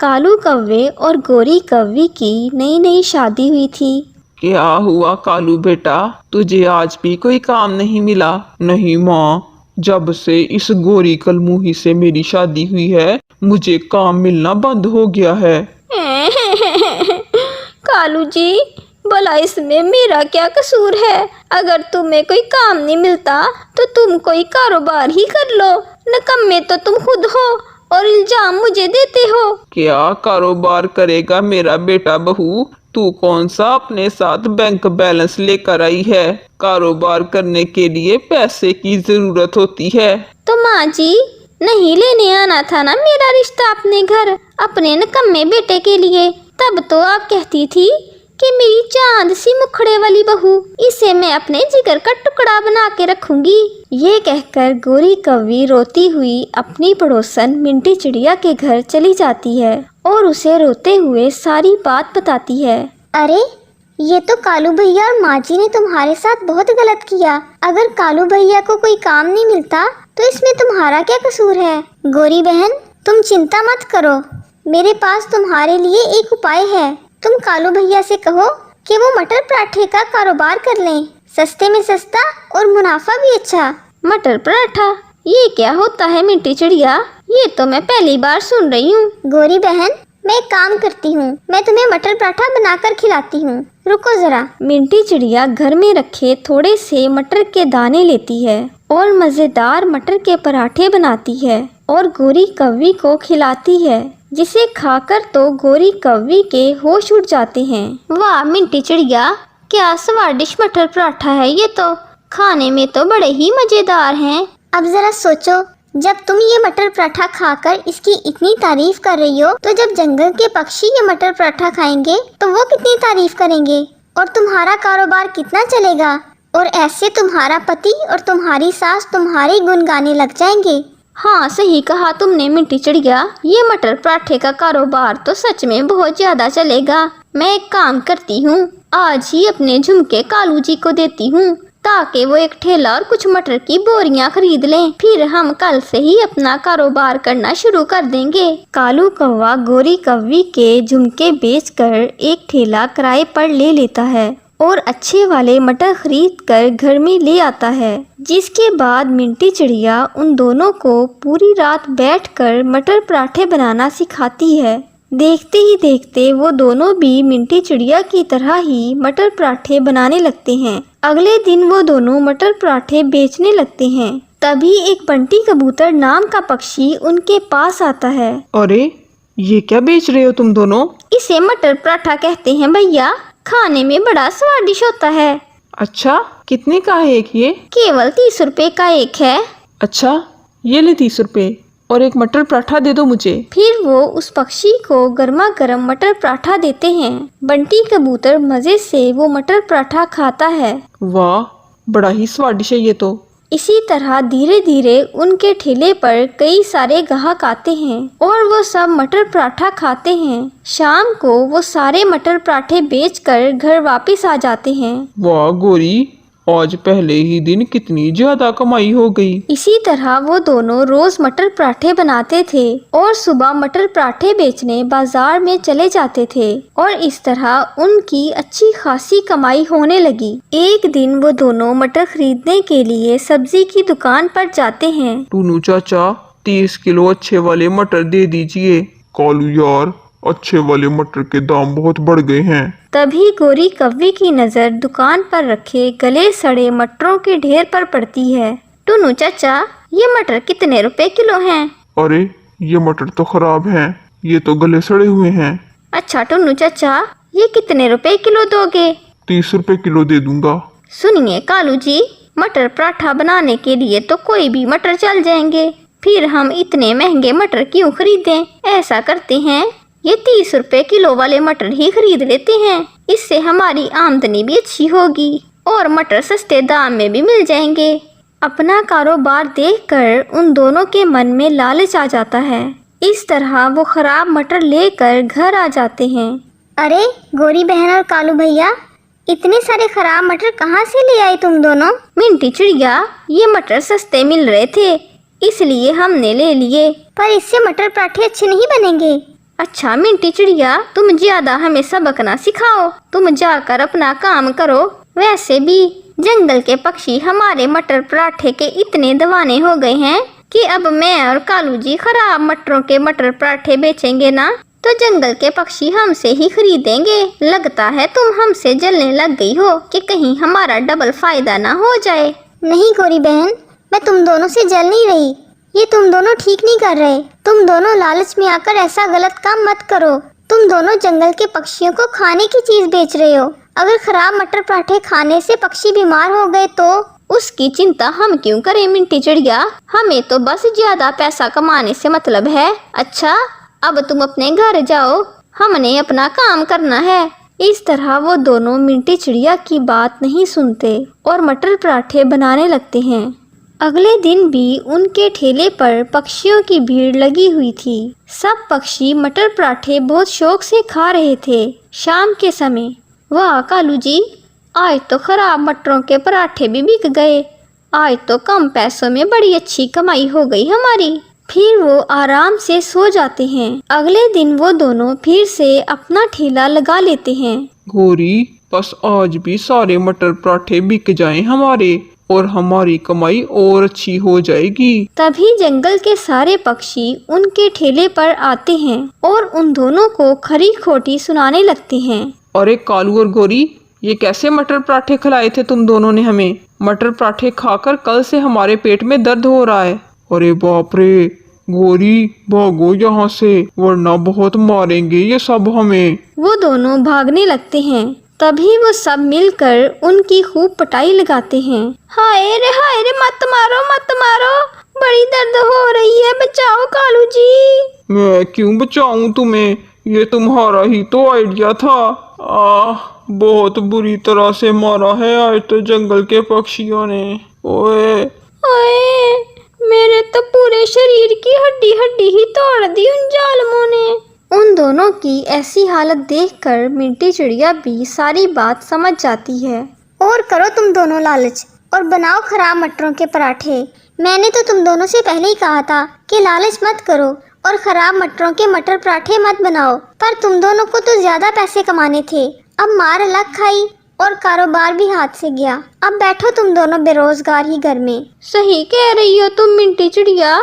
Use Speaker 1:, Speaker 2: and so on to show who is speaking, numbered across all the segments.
Speaker 1: कालू कौवे और गोरी कौवी की नई नई शादी हुई थी।
Speaker 2: क्या हुआ कालू बेटा, तुझे आज भी कोई काम नहीं मिला? नहीं माँ, जब से इस गोरी कलमुही से मेरी शादी हुई है मुझे काम मिलना बंद हो गया है।
Speaker 1: कालू जी, भला इसमें मेरा क्या कसूर है? अगर तुम्हें कोई काम नहीं मिलता तो तुम कोई कारोबार ही कर लो। निकम्मे तो तुम खुद हो और इल्जाम मुझे देते हो।
Speaker 2: क्या कारोबार करेगा मेरा बेटा बहू? तू कौन सा अपने साथ बैंक बैलेंस लेकर आई है? कारोबार करने के लिए पैसे की जरूरत होती है।
Speaker 1: तो माँ जी, नहीं लेने आना था ना मेरा रिश्ता अपने घर अपने निकम्मे बेटे के लिए? तब तो आप कहती थी कि मेरी चांद सी मुखड़े वाली बहू, इसे मैं अपने जिगर का टुकड़ा बना के रखूंगी। ये कहकर गोरी कौवी रोती हुई अपनी पड़ोसन मिंटी चिड़िया के घर चली जाती है और उसे रोते हुए सारी बात बताती है।
Speaker 3: अरे, ये तो कालू भैया और माँ जी ने तुम्हारे साथ बहुत गलत किया। अगर कालू भैया को कोई काम नहीं मिलता तो इसमें तुम्हारा क्या कसूर है? गोरी बहन, तुम चिंता मत करो, मेरे पास तुम्हारे लिए एक उपाय है। तुम कालू भैया से कहो कि वो मटर पराठे का कारोबार कर लें, सस्ते में सस्ता और मुनाफा भी अच्छा।
Speaker 1: मटर पराठा? ये क्या होता है मिंटी चिड़िया? ये तो मैं पहली बार सुन रही हूँ।
Speaker 3: गोरी बहन, मैं एक काम करती हूँ, मैं तुम्हें मटर पराठा बनाकर खिलाती हूँ, रुको जरा।
Speaker 1: मिंटी चिड़िया घर में रखे थोड़े से मटर के दाने लेती है और मजेदार मटर के पराठे बनाती है और गोरी कौवी को खिलाती है, जिसे खाकर तो गोरी कौवी के होश उड़ जाते हैं। वाह मिंटी चिड़िया, क्या स्वादिष्ट मटर पराठा है ये तो, खाने में तो बड़े ही मजेदार हैं।
Speaker 3: अब जरा सोचो, जब तुम ये मटर पराठा खाकर इसकी इतनी तारीफ कर रही हो तो जब जंगल के पक्षी ये मटर पराठा खाएंगे तो वो कितनी तारीफ करेंगे और तुम्हारा कारोबार कितना चलेगा, और ऐसे तुम्हारा पति और तुम्हारी सास तुम्हारे गुण गाने लग जाएंगे।
Speaker 1: हाँ, सही कहा तुमने मिंटी चिड़िया, ये मटर पराठे का कारोबार तो सच में बहुत ज्यादा चलेगा। मैं एक काम करती हूँ, आज ही अपने झुमके कालू जी को देती हूँ ताकि वो एक ठेला और कुछ मटर की बोरियां खरीद लें, फिर हम कल से ही अपना कारोबार करना शुरू कर देंगे। कालू कौवा गोरी कौवी के झुमके बेचकर एक ठेला किराए पर ले लेता है और अच्छे वाले मटर खरीद कर घर में ले आता है, जिसके बाद मिंटी चिड़िया उन दोनों को पूरी रात बैठकर मटर पराठे बनाना सिखाती है। देखते ही देखते वो दोनों भी मिंटी चिड़िया की तरह ही मटर पराठे बनाने लगते हैं। अगले दिन वो दोनों मटर पराठे बेचने लगते हैं। तभी एक बंटी कबूतर नाम का पक्षी उनके पास आता है।
Speaker 2: अरे, ये क्या बेच रहे हो तुम दोनों?
Speaker 1: इसे मटर पराठा कहते हैं भैया, खाने में बड़ा स्वादिष्ट होता है।
Speaker 2: अच्छा, कितने का है एक ये?
Speaker 1: केवल 30 रुपए का एक है।
Speaker 2: अच्छा, ये ले 30 रुपए और एक मटर पराठा दे दो मुझे।
Speaker 1: फिर वो उस पक्षी को गर्मा गर्म मटर पराठा देते हैं। बंटी कबूतर मजे से वो मटर पराठा खाता है।
Speaker 2: वाह, बड़ा ही स्वादिष्ट है ये तो।
Speaker 1: इसी तरह धीरे धीरे उनके ठेले पर कई सारे ग्राहक आते हैं और वो सब मटर पराठा खाते हैं। शाम को वो सारे मटर पराठे बेचकर घर वापस आ जाते हैं।
Speaker 2: वाह गोरी, आज पहले ही दिन कितनी ज्यादा कमाई हो गई।
Speaker 1: इसी तरह वो दोनों रोज मटर पराठे बनाते थे और सुबह मटर पराठे बेचने बाजार में चले जाते थे और इस तरह उनकी अच्छी खासी कमाई होने लगी। एक दिन वो दोनों मटर खरीदने के लिए सब्जी की दुकान पर जाते हैं।
Speaker 2: टूनू चाचा, 30 किलो अच्छे वाले मटर दे दीजिए। कालू यार, अच्छे वाले मटर के दाम बहुत बढ़ गए हैं।
Speaker 1: तभी गोरी कौवी की नज़र दुकान पर रखे गले सड़े मटरों के ढेर पर पड़ती है। टुनू चाचा, ये मटर कितने रुपए किलो हैं?
Speaker 2: अरे, ये मटर तो खराब हैं, ये तो गले सड़े हुए हैं।
Speaker 1: अच्छा टुनू चाचा, ये कितने रुपए किलो दोगे?
Speaker 2: 30 रुपए किलो दे दूंगा।
Speaker 1: सुनिए कालू जी, मटर पराठा बनाने के लिए तो कोई भी मटर चल जाएंगे, फिर हम इतने महंगे मटर क्यों खरीदें? ऐसा करते हैं, ये 30 रुपए किलो वाले मटर ही खरीद लेते हैं, इससे हमारी आमदनी भी अच्छी होगी और मटर सस्ते दाम में भी मिल जाएंगे। अपना कारोबार देखकर उन दोनों के मन में लालच आ जाता है। इस तरह वो खराब मटर लेकर घर आ जाते हैं।
Speaker 3: अरे गोरी बहन और कालू भैया, इतने सारे खराब मटर कहाँ से ले आई तुम दोनों?
Speaker 1: मिंटी चिड़िया, ये मटर सस्ते मिल रहे थे इसलिए हमने ले लिए।
Speaker 3: पर इससे मटर पराठे अच्छे नहीं बनेंगे।
Speaker 1: अच्छा मिंटी चिड़िया, तुम ज्यादा हमें सबक ना सिखाओ, तुम जाकर अपना काम करो। वैसे भी जंगल के पक्षी हमारे मटर पराठे के इतने दीवाने हो गए हैं कि अब मैं और कालू जी खराब मटरों के मटर पराठे बेचेंगे ना तो जंगल के पक्षी हमसे ही खरीदेंगे। लगता है तुम हमसे जलने लग गई हो कि कहीं हमारा डबल फायदा ना हो जाए।
Speaker 3: नहीं गौरी बहन, मैं तुम दोनों से जल नहीं रही। ये तुम दोनों ठीक नहीं कर रहे। तुम दोनों लालच में आकर ऐसा गलत काम मत करो। तुम दोनों जंगल के पक्षियों को खाने की चीज बेच रहे हो। अगर खराब मटर पराठे खाने से पक्षी बीमार हो गए तो
Speaker 1: उसकी चिंता हम क्यों करें मिंटी चिड़िया, हमें तो बस ज्यादा पैसा कमाने से मतलब है। अच्छा अब तुम अपने घर जाओ, हमने अपना काम करना है। इस तरह वो दोनों मिंटी चिड़िया की बात नहीं सुनते और मटर पराठे बनाने लगते हैं। अगले दिन भी उनके ठेले पर पक्षियों की भीड़ लगी हुई थी। सब पक्षी मटर पराठे बहुत शौक से खा रहे थे। शाम के समय, वाह कालू जी, आज तो खराब मटरों के पराठे भी बिक गए। आज तो कम पैसों में बड़ी अच्छी कमाई हो गई हमारी। फिर वो आराम से सो जाते हैं। अगले दिन वो दोनों फिर से अपना ठेला लगा लेते हैं।
Speaker 2: गौरी, बस आज भी सारे मटर पराठे बिक जाएं हमारे और हमारी कमाई और अच्छी हो जाएगी।
Speaker 1: तभी जंगल के सारे पक्षी उनके ठेले पर आते हैं और उन दोनों को खरी खोटी सुनाने लगते हैं।
Speaker 2: अरे कालू और गौरी, ये कैसे मटर पराठे खिलाए थे तुम दोनों ने हमें? मटर पराठे खाकर कल से हमारे पेट में दर्द हो रहा है। अरे बाप रे गौरी, भागो यहाँ से वरना बहुत मारेंगे ये सब हमें।
Speaker 1: वो दोनों भागने लगते हैं। तभी वो सब मिलकर उनकी खूब पिटाई लगाते हैं। हाय रे मत मारो मत मारो, बड़ी दर्द हो रही है, बचाओ कालू जी।
Speaker 2: मैं क्यों बचाऊं तुम्हें, ये तुम्हारा ही तो आइडिया था। बहुत बुरी तरह से मारा है आज तो जंगल के पक्षियों ने। ओए
Speaker 1: ओए, मेरे तो पूरे शरीर की हड्डी हड्डी ही तोड़ दी उन जालमों ने। उन दोनों की ऐसी हालत देखकर मिंटी चिड़िया भी सारी बात समझ जाती है।
Speaker 3: और करो तुम दोनों लालच और बनाओ खराब मटरों के पराठे। मैंने तो तुम दोनों से पहले ही कहा था कि लालच मत करो और खराब मटरों के मटर पराठे मत बनाओ, पर तुम दोनों को तो ज्यादा पैसे कमाने थे। अब मार अलग खाई और कारोबार भी हाथ से गया। अब बैठो तुम दोनों बेरोजगार ही घर में।
Speaker 1: सही कह रही हो तुम मिंटी चिड़िया,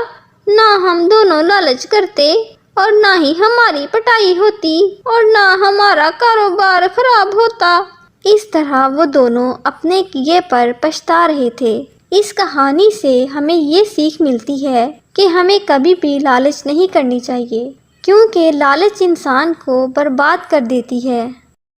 Speaker 1: ना हम दोनों लालच करते और ना ही हमारी पिटाई होती और ना हमारा कारोबार खराब होता। इस तरह वो दोनों अपने किए पर पछता रहे थे। इस कहानी से हमें ये सीख मिलती है कि हमें कभी भी लालच नहीं करनी चाहिए, क्योंकि लालच इंसान को बर्बाद कर देती है।